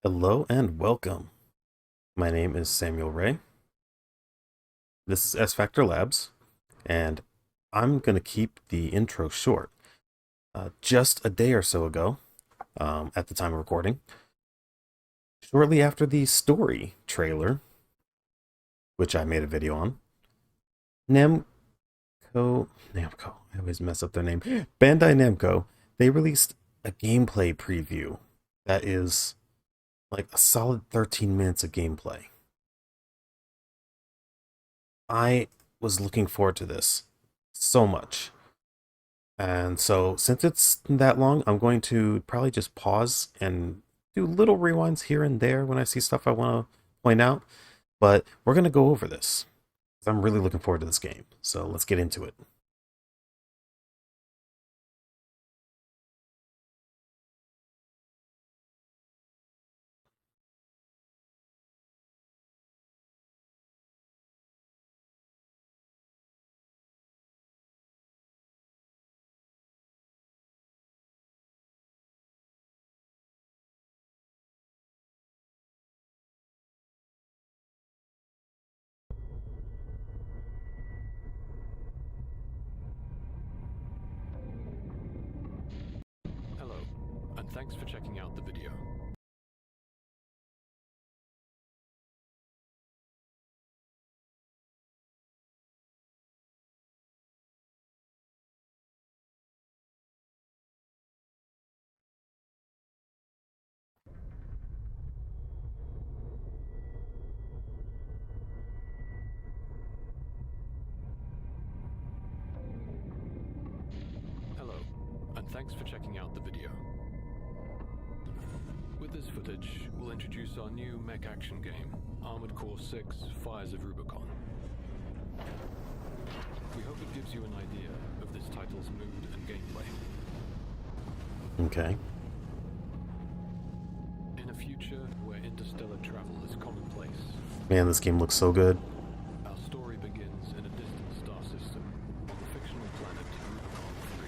Hello and welcome. My name is Samuel Ray. This is S-Factor Labs, and I'm going to keep the intro short. Just a day or so ago, at the time of recording, shortly after the story trailer, which I made a video on, Namco, I always mess up their name, Bandai Namco, they released a gameplay preview that is like a solid 13 minutes of gameplay. I was looking forward to this so much. And so since it's that long, I'm going to probably just pause and do little rewinds here and there when I see stuff I want to point out. But we're going to go over this. I'm really looking forward to this game. So let's get into it. Hello, and thanks for checking out the video. Hello, and thanks for checking out the video. With this footage, we'll introduce our new mech action game, Armored Core 6: Fires of Rubicon. We hope it gives you an idea of this title's mood and gameplay. Okay. In a future where interstellar travel is commonplace, Man, this game looks so good. our story begins in a distant star system on the fictional planet Rubicon 3.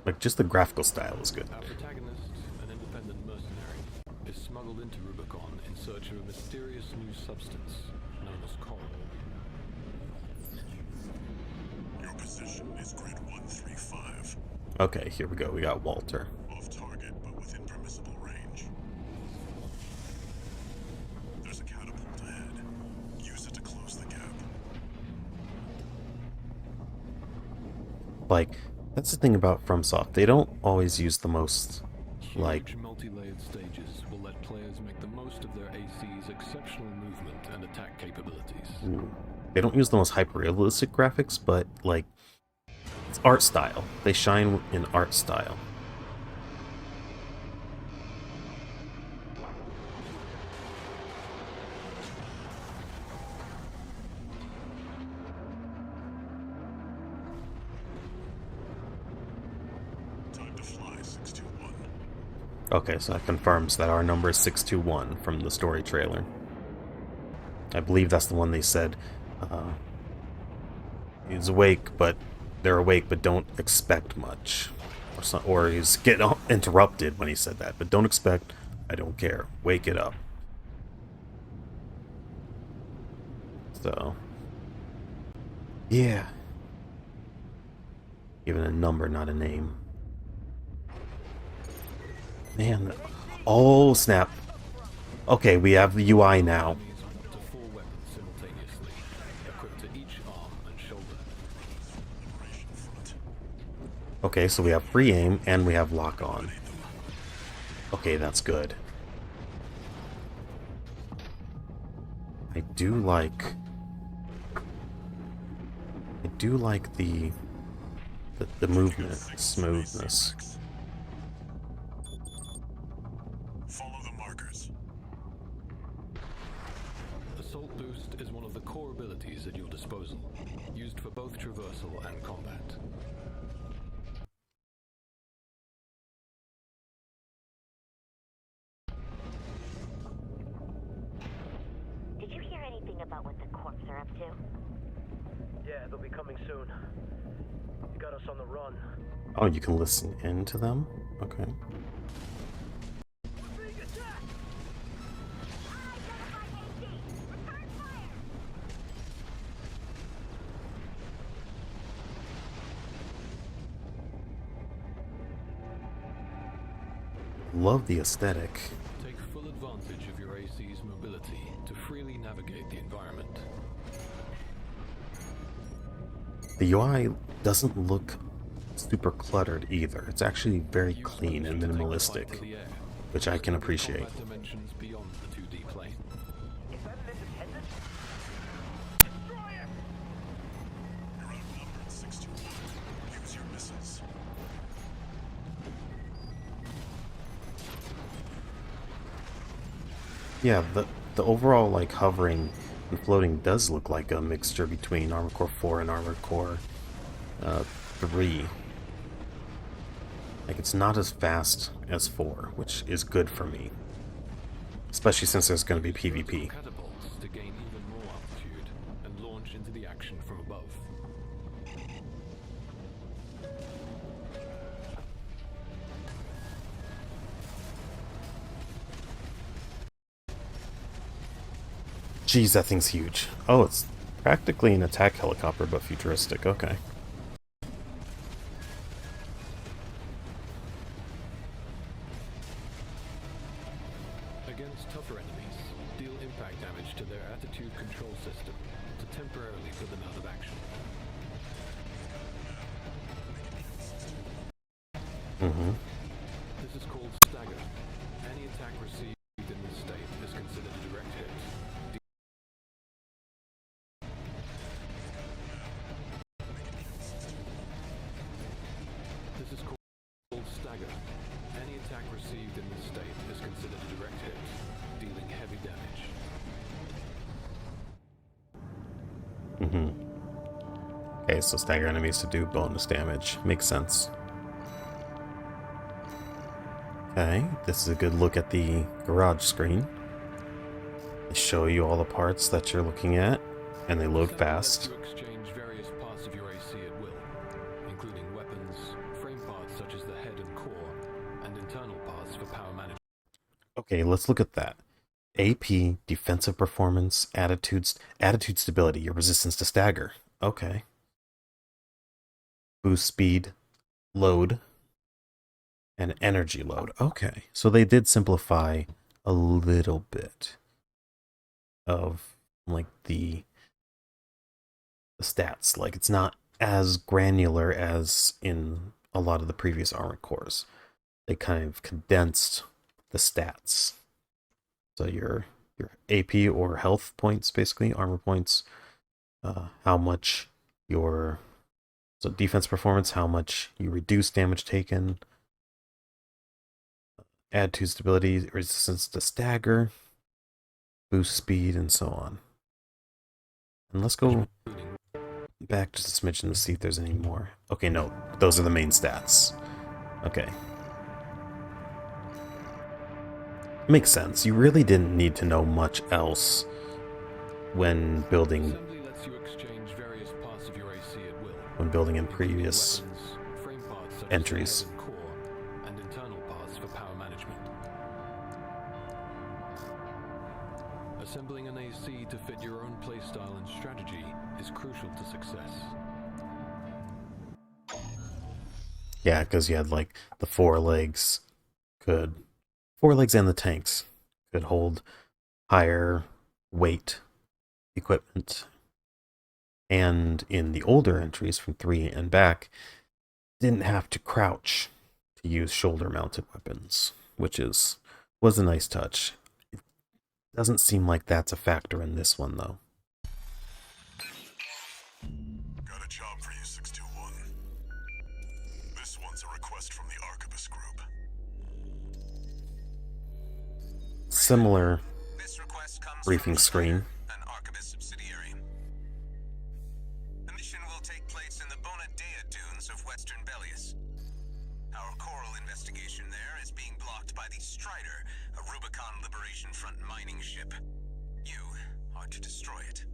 Like, just the graphical style is good. Our protagonist, an independent mercenary, is smuggled into Rubicon in search of a mysterious new substance known as coal. Your position is grid 135. Okay, here we go. We got Walter. Off target, but within permissible range. There's a catapult ahead. Use it to close the gap. Like, that's the thing about FromSoft. They don't always use the most, like, Huge multi-layered stages will let players make the most of their AC's exceptional movement and attack capabilities. they don't use the most hyper-realistic graphics, but, like, it's art style. They shine in art style. Time to fly, 621. Okay, so that confirms that our number is 621 from the story trailer. I believe that's the one they said. He's awake, but they're awake, but don't expect much. Or he's getting interrupted when he said that, but don't expect, I don't care. Wake it up. So, yeah. Even a number, not a name. Man, oh snap. Okay, we have the UI now. Enemies with up to 4 weapons simultaneously, equipped to each arm and shoulder. Liberation front. Okay, so we have free aim and we have lock on. Okay, that's good. I do like the movement smoothness. Follow the markers. Assault Boost is one of the core abilities at your disposal, used for both traversal and combat. Did you hear anything about what the corps are up to? Yeah, they'll be coming soon. You got us on the run. Oh, you can listen into them? Okay. Being attacked! love the aesthetic. Take full advantage of your AC's mobility to freely navigate the environment. The UI doesn't look super cluttered either. It's actually very clean and minimalistic, which I can appreciate. Dimensions beyond the 2D plane. Is that an independent? Destroy it! You're outnumbered 6-1. Use your missiles. Yeah, the overall like hovering and floating does look like a mixture between Armored Core 4 and Armored Core 3. Like, it's not as fast as 4, which is good for me. Especially since there's going to be PvP. Catapults to gain even more altitude and launch into the action from above. Jeez, that thing's huge. Oh, it's practically an attack helicopter, but futuristic. Okay. Against tougher enemies, deal impact damage to their attitude control system to temporarily put them out of action. This is called stagger. Any attack received in this state is considered a direct hit. This is called stagger. Any attack received in this state is considered a direct hit, dealing heavy damage. Okay, so stagger enemies to do bonus damage. Makes sense. Okay, this is a good look at the garage screen. They show you all the parts that you're looking at, and they load Assembly fast. lets you exchange various parts of your AC at will, including weapons, frame parts such as the head and core, and internal parts for power management. Okay, let's look at that. AP, defensive performance, attitude stability, your resistance to stagger. Okay. Boost speed, load, and energy load. Okay, so they did simplify a little bit of like the stats. Like, it's not as granular as in a lot of the previous Armored Cores. They kind of condensed the stats. So your AP or health points, basically armor points, how much your defense performance, how much you reduce damage taken, attitude stability, resistance to stagger, boost speed, and so on. And let's go back just a smidgen to see if there's any more. Okay, no, those are the main stats. Okay. Makes sense. You really didn't need to know much else when building Assembly lets you exchange various parts of your AC at will, in including previous weapons, frame parts such entries. as the head and core, and internal parts for power management. Assembling an AC to fit your own playstyle and strategy is crucial to success. Yeah, because you had like the four legs and the tanks could hold higher weight equipment. And in the older entries from 3 and back, didn't have to crouch to use shoulder-mounted weapons, which was a nice touch. It doesn't seem like that's a factor in this one, though. Got a job for you, 621. This one's a request from the Archivist Group. Similar This request comes briefing from screen. an Archivist subsidiary. The mission will take place in the Bonadea dunes of Western Belius. Our coral investigation there is being blocked by the Strider, a Rubicon Liberation Front mining ship. You are to destroy it.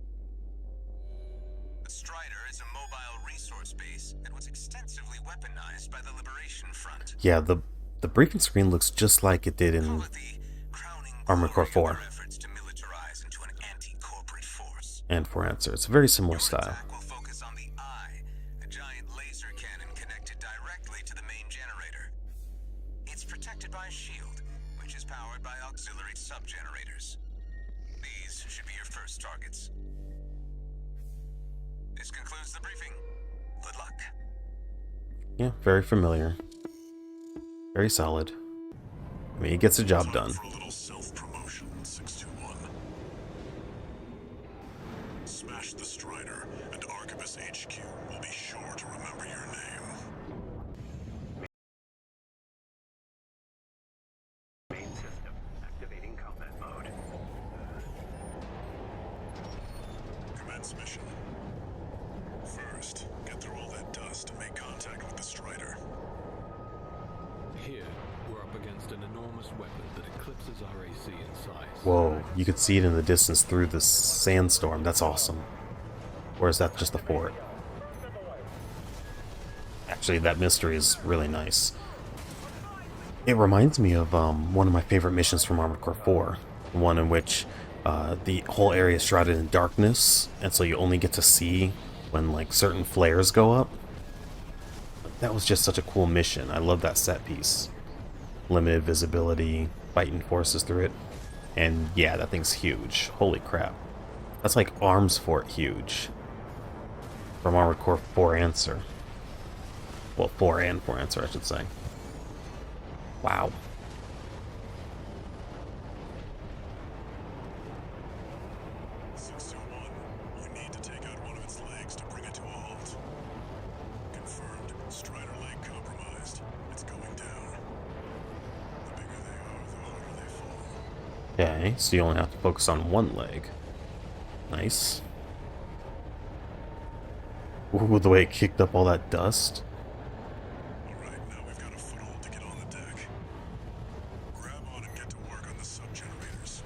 The Strider is a mobile resource base that was extensively weaponized by the Liberation Front. Yeah, the briefing screen looks just like it did in Call it the crowning Armored Core glory of 4 their efforts to militarize into an anti-corporate force. and for Answer. It's a very similar Your style. attack will focus on the Eye, a giant laser cannon connected directly to the main generator. Its protected by a shield, which is powered by auxiliary sub-generators. These should be your first targets. This concludes the briefing. Good luck. Yeah, very familiar. Very solid. I mean, he gets the job done. For a little self-promotion, 621. Smash the Strider, and Archibus HQ will be sure to remember your name. Main system activating combat mode. Commence mission. First, get through all that dust and make contact with the Strider. Here, we're up against an enormous weapon that eclipses our AC in size. Whoa, you could see it in the distance through the sandstorm. That's awesome. Or is that just the fort? Actually, that mystery is really nice. It reminds me of one of my favorite missions from Armored Core 4. One in which the whole area is shrouded in darkness, and so you only get to see when like certain flares go up. That was just such a cool mission. I love that set piece. Limited visibility, fighting forces through it. And yeah, that thing's huge. Holy crap. That's like Arms Fort huge. From Armored Core 4 Answer. Well, 4 and 4 Answer, I should say. Wow. You need to take out one of its legs to bring it to a halt. Confirmed. Strider leg compromised. It's going down. The bigger they are, the harder they fall. Okay, so you only have to focus on one leg. Nice. Ooh, the way it kicked up all that dust. Alright, now we've got a foothold to get on the deck. Grab on and get to work on the sub-generators.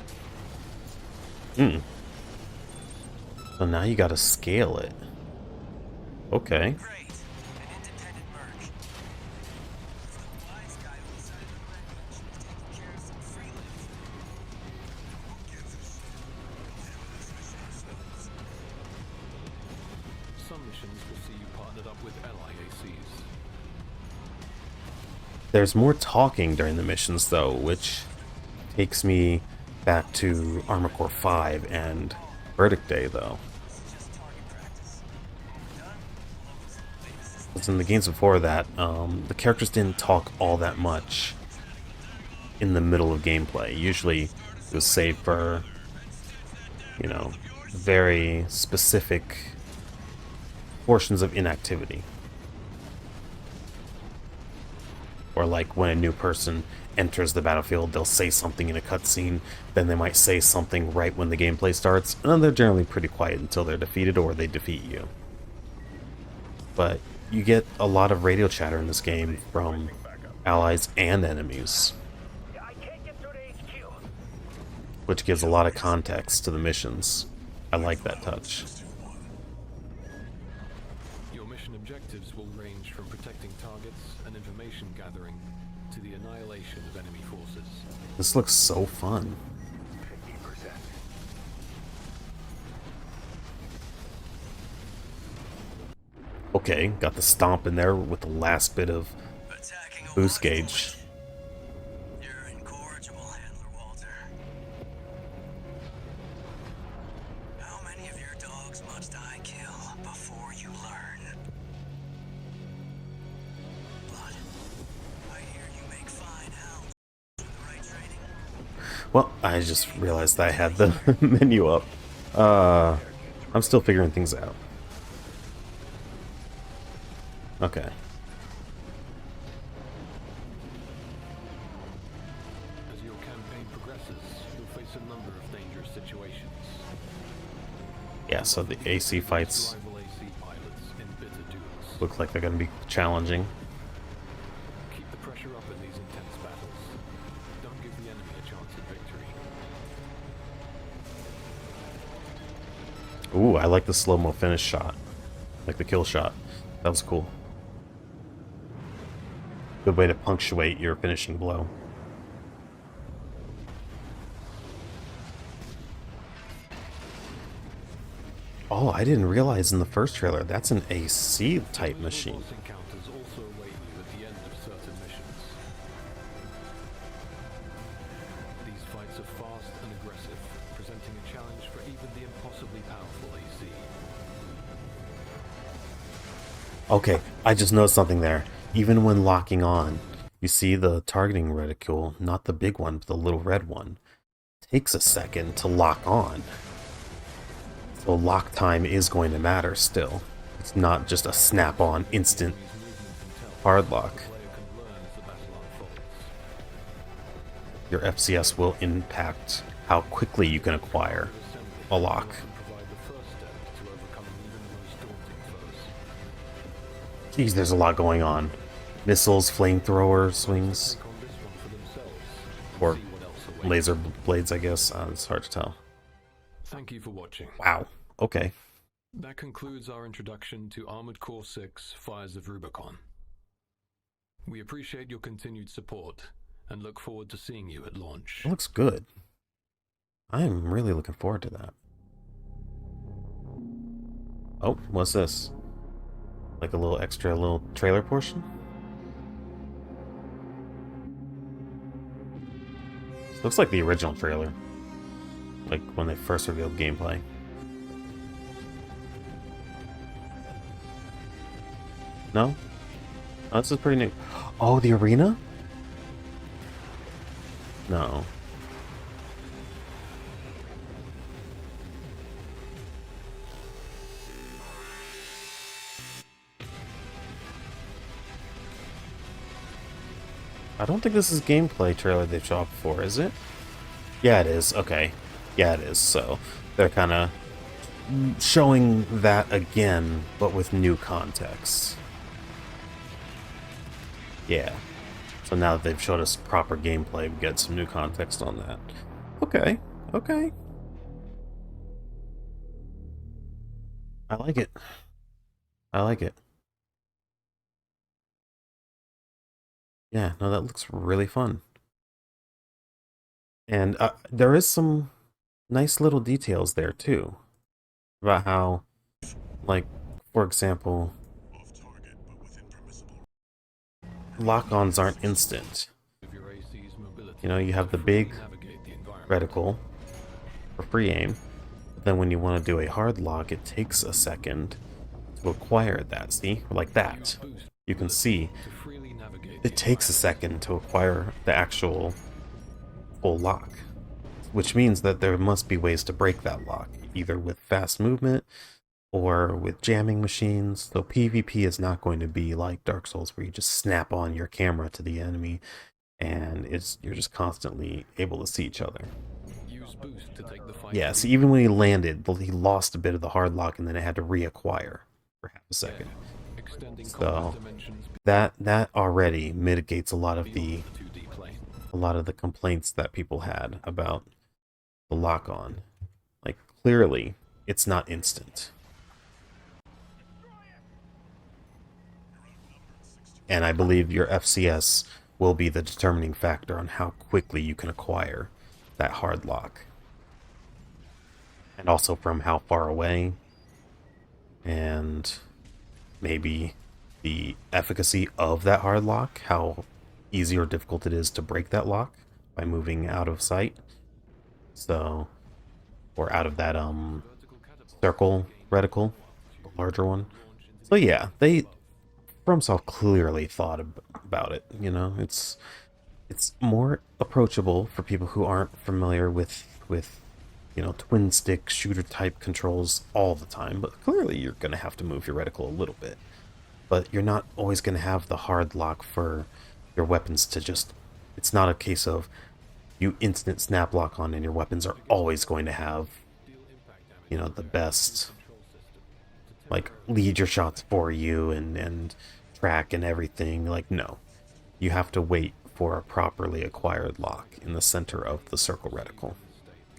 So now you gotta scale it. Okay. Great. An independent merc. The wise guy on the side of the ledge should be taking care of some freelance. Who gives a shit? We'll handle this mission ourselves. Some missions will see you partnered up with LIACs. There's more talking during the missions, though, which takes me back to Armored Core 5 and Verdict Day, though. Just target practice. Done? Levels latest. Because in the games before that, the characters didn't talk all that much in the middle of gameplay. Usually it was saved for, you know, very specific portions of inactivity. Or like when a new person enters the battlefield, they'll say something in a cutscene, then they might say something right when the gameplay starts, and then they're generally pretty quiet until they're defeated or they defeat you. But you get a lot of radio chatter in this game from allies and enemies, I can't get through to HQ. which gives a lot of context to the missions. I like that touch. Your mission objectives will range from protecting targets and information gathering to the annihilation of enemy forces. This looks so fun. 50%. Okay, got the stomp in there with the last bit of Attacking a boost watch gauge. point. You're incorrigible, Handler Walter. How many of your dogs must I kill before you learn? Blood. I hear you make fine hounds with the right training. Well, I just realized that I had the menu up. I'm still figuring things out. Okay. As your campaign progresses, you'll face a number of dangerous situations. Yeah, so the AC fights Rival AC pilots in bitter duels. look like they're going to be challenging. Keep the pressure up in these intense battles. Don't give the enemy a chance at victory. Ooh, I like the slow-mo finish shot. Like the kill shot. That was cool. Good way to punctuate your finishing blow. Oh, I didn't realize in the first trailer that's an AC type machine. Boss encounters also await you at the end of certain missions. mix of fast and aggressive, presenting a challenge for even the impossibly powerful AC. Okay, I just noticed something there. Even when locking on, you see the targeting reticule, not the big one, but the little red one, takes a second to lock on. So lock time is going to matter still. It's not just a snap-on, instant hard lock. Your FCS will impact how quickly you can acquire a lock. Jeez, there's a lot going on. Missiles, flamethrower swings, or laser blades, I guess. It's hard to tell. Thank you for watching. Wow. Okay. That concludes our introduction to Armored Core 6 Fires of Rubicon. We appreciate your continued support and look forward to seeing you at launch. It looks good. I'm really looking forward to that. Oh, what's this? Like a little extra little trailer portion? This looks like the original trailer. Like when they first revealed gameplay. No? Oh, this is pretty new. Oh, the arena? No. I don't think this is gameplay trailer they've shot before, is it? Yeah, it is. Okay. Yeah, it is. So they're kind of showing that again, but with new context. Yeah. So now that they've showed us proper gameplay, we get some new context on that. Okay. Okay. I like it. I like it. Yeah, no, that looks really fun. And there is some nice little details there, too. About how, like, for example, Off target, but within permissible. lock-ons aren't instant. You know, you have the big reticle for free aim, but then when you want to do a hard lock, it takes a second to acquire that. See? Like that. You can see it takes a second to acquire the actual full lock, which means that there must be ways to break that lock, either with fast movement or with jamming machines. So PvP is not going to be like Dark Souls where you just snap on your camera to the enemy and you're just constantly able to see each other. Yeah, see, even when he landed, he lost a bit of the hard lock and then it had to reacquire for half a second. So that already mitigates a lot of the complaints that people had about the lock-on. Like, clearly, it's not instant. And I believe your FCS will be the determining factor on how quickly you can acquire that hard lock. And also from how far away, and maybe the efficacy of that hard lock, how easy or difficult it is to break that lock by moving out of sight. So, or out of that circle reticle, the larger one. So yeah, FromSoft clearly thought about it. You know, it's more approachable for people who aren't familiar with you know, twin stick shooter type controls all the time. But clearly, you're gonna have to move your reticle a little bit. But you're not always gonna have the hard lock for your weapons to just. It's not a case of you instant snap lock on and your weapons are always going to have, you know, the best, like, lead your shots for you and track and everything. Like, no. You have to wait for a properly acquired lock in the center of the circle reticle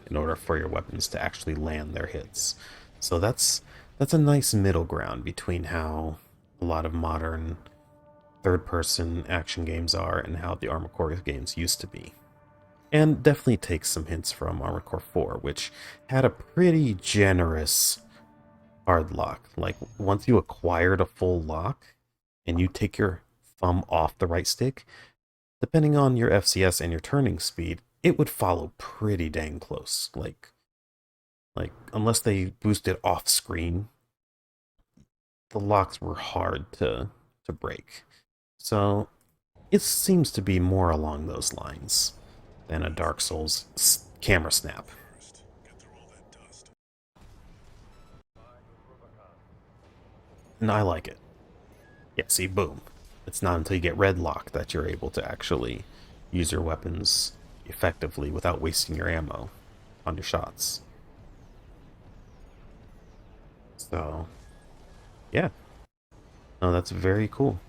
in order for your weapons to actually land their hits. So that's a nice middle ground between how a lot of modern third-person action games are and how the Armored Core games used to be. And definitely takes some hints from Armored Core 4, which had a pretty generous hard lock. Like, once you acquired a full lock and you take your thumb off the right stick, depending on your FCS and your turning speed, it would follow pretty dang close. Unless they boosted off screen, the locks were hard to break. So it seems to be more along those lines than a Dark Souls camera snap. First, get through all that dust. And I like it. Yeah, see, boom. It's not until you get red lock that you're able to actually use your weapons effectively without wasting your ammo on your shots. So, yeah. No, that's very cool.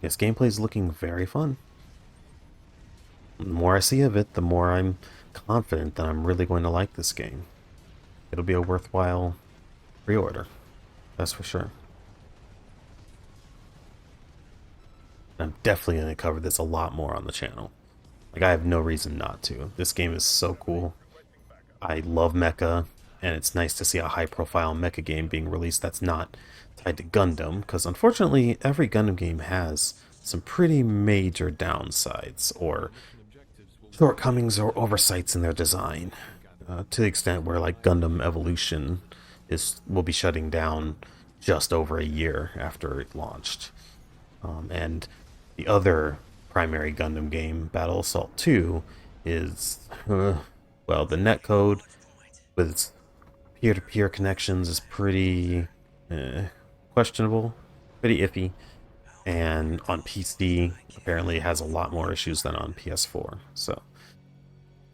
Yes, gameplay's looking very fun. The more I see of it, the more I'm confident that I'm really going to like this game. It'll be a worthwhile pre-order. That's for sure. I'm definitely going to cover this a lot more on the channel. Like, I have no reason not to. This game is so cool. I love mecha, and it's nice to see a high-profile mecha game being released that's not tied to Gundam, because unfortunately, every Gundam game has some pretty major downsides, or shortcomings, or oversights in their design. To the extent where, like, Gundam Evolution will be shutting down just over a year after it launched. And the other primary Gundam game, Battle Assault 2, is, well, the netcode with its peer-to-peer connections is pretty questionable, pretty iffy. And on PC, apparently it has a lot more issues than on PS4. So,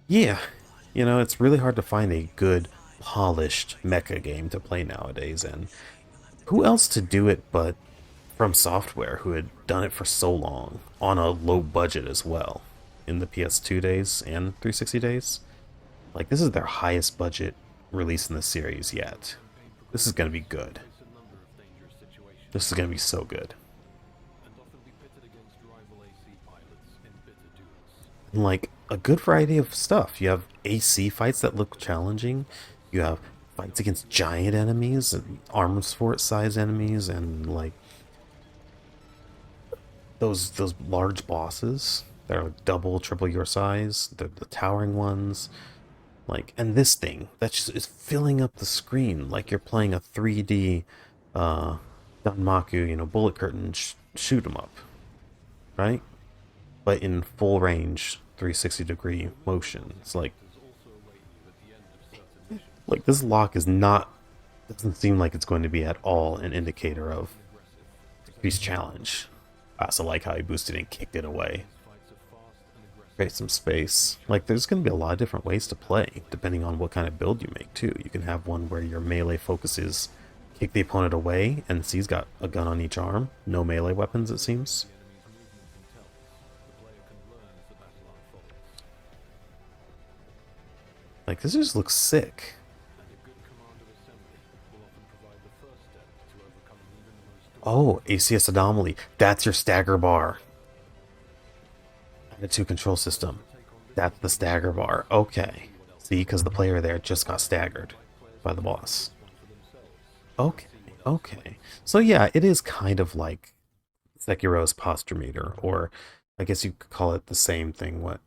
yeah, it's really hard to find a good, polished mecha game to play nowadays. And who else to do it but From Software, who had done it for so long on a low budget as well in the PS2 days and 360 days. Like, this is their highest budget release in the series yet. This is going to be good. This is going to be so good. And, like, a good variety of stuff. You have AC fights that look challenging. You have fights against giant enemies and arms fort size enemies, and like those large bosses that are like double, triple your size, the towering ones. Like, and this thing that just is filling up the screen like you're playing a 3D Danmaku, bullet curtain shoot 'em up, right? But in full range, 360-degree motion. It's like this lock is not, doesn't seem like it's going to be at all an indicator of increased challenge. I also like how he boosted and kicked it away. Create some space. Like, there's going to be a lot of different ways to play, depending on what kind of build you make, too. You can have one where your melee focus is kick the opponent away, and see he's got a gun on each arm. No melee weapons, it seems. Like, this just looks sick. Oh, ACS anomaly. That's your stagger bar. Added to control system. That's the stagger bar. Okay. See, because the player there just got staggered by the boss. Okay, okay. So yeah, it is kind of like Sekiro's posture meter, or I guess you could call it the same thing. What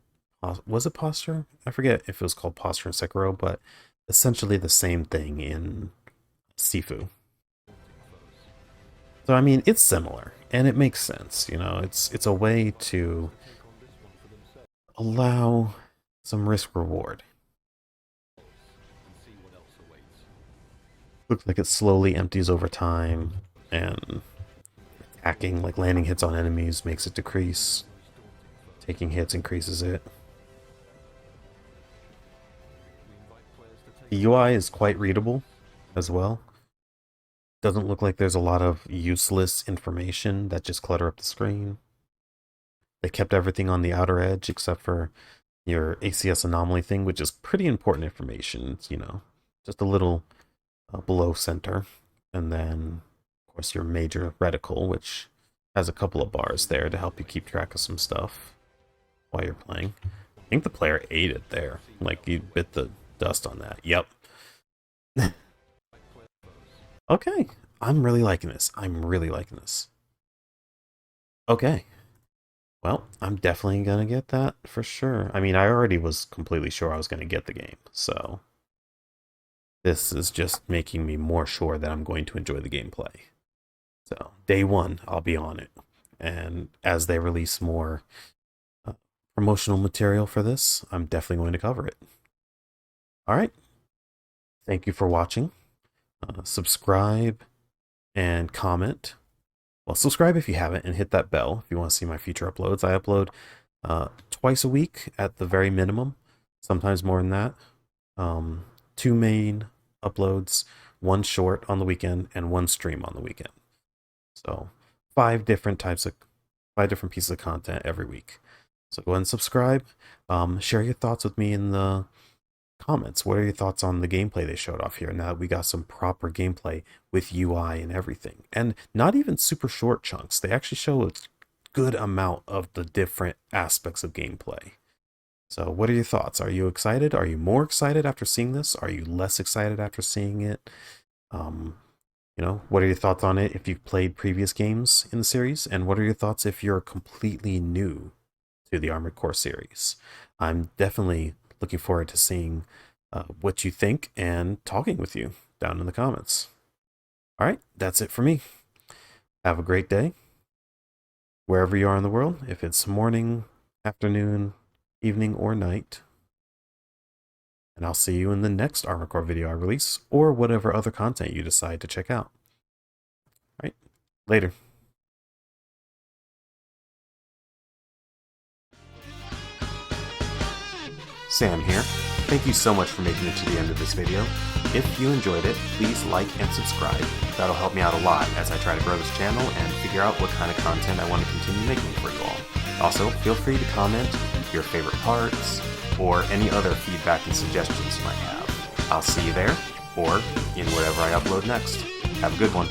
was it, posture? I forget if it was called posture in Sekiro, but essentially the same thing in Sifu. So I mean, it's similar, and it makes sense. It's a way to allow some risk reward. Looks like it slowly empties over time, and attacking, like landing hits on enemies, makes it decrease. Taking hits increases it. The UI is quite readable as well. Doesn't look like there's a lot of useless information that just clutter up the screen. They kept everything on the outer edge except for your ACS anomaly thing, which is pretty important information. It's, just a little below center. And then, of course, your major reticle, which has a couple of bars there to help you keep track of some stuff while you're playing. I think the player ate it there. Like, you bit the dust on that. Yep. Okay. I'm really liking this. I'm really liking this. Okay. Well, I'm definitely gonna get that for sure. I mean, I already was completely sure I was gonna get the game, so this is just making me more sure that I'm going to enjoy the gameplay. So, day one, I'll be on it. And as they release more uh, promotional material for this, I'm definitely going to cover it. All right. Thank you for watching. Subscribe and comment. Well, subscribe if you haven't and hit that bell if you want to see my future uploads. I upload twice a week at the very minimum, sometimes more than that. 2 main uploads, 1 short on the weekend, and 1 stream on the weekend. So 5 different pieces of content every week. So go ahead and subscribe. Share your thoughts with me in the comments. What are your thoughts on the gameplay they showed off here? Now that we got some proper gameplay with UI and everything, and not even super short chunks. They actually show a good amount of the different aspects of gameplay. So what are your thoughts? Are you excited? Are you more excited after seeing this? Are you less excited after seeing it? What are your thoughts on it if you've played previous games in the series? And what are your thoughts if you're completely new to the Armored Core series? I'm definitely looking forward to seeing what you think and talking with you down in the comments. All right, that's it for me. Have a great day. Wherever you are in the world, if it's morning, afternoon, evening, or night. And I'll see you in the next Armored Core video I release, or whatever other content you decide to check out. All right, later. Sam here. Thank you so much for making it to the end of this video. If you enjoyed it, please like and subscribe. That'll help me out a lot as I try to grow this channel and figure out what kind of content I want to continue making for you all. Also, feel free to comment your favorite parts or any other feedback and suggestions you might have. I'll see you there or in whatever I upload next. Have a good one.